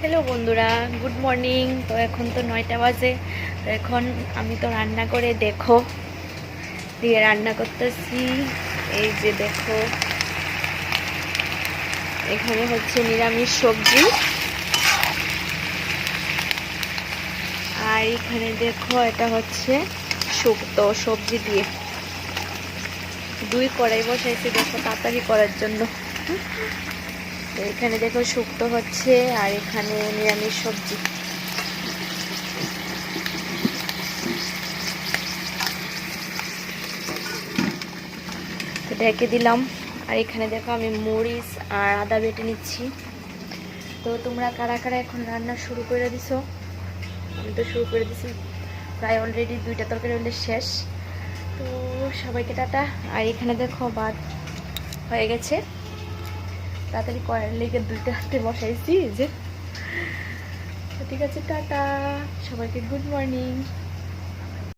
Hello বন্ধুরা, good morning. তো এখন তো 9টা বাজে। তো এখন আমি তো রান্না করে দেখো দিয়ে রান্না করতেছি। এই যে দেখো, এখানে হচ্ছে নিরামিষ সবজি, আর এখানে দেখো এটা হচ্ছে শুক্তো সবজি দিয়ে দুই কড়াই বসাইছি দেখো তাড়াতাড়ি করার জন্য। তো এখানে দেখো শুক্তো হচ্ছে আর এখানে নিরামিষ সবজি। তো ঢেকে দিলাম। আর এখানে দেখো আমি মরিচ আর আদা বেটে নিচ্ছি। তো তোমরা কারা কারা এখন রান্না শুরু করে দিছো? আমি তো শুরু করে দিছি, প্রায় অলরেডি 2টা তরকারি হলে শেষ। তো সবাইকে টাটা। আর এখানে দেখো ভাত হয়ে গেছে, তাড়াতাড়ি করার লেগে 2টা হাতে বসাইছি যে। তো ঠিক আছে, টাটা সবাইকে, গুড মর্নিং।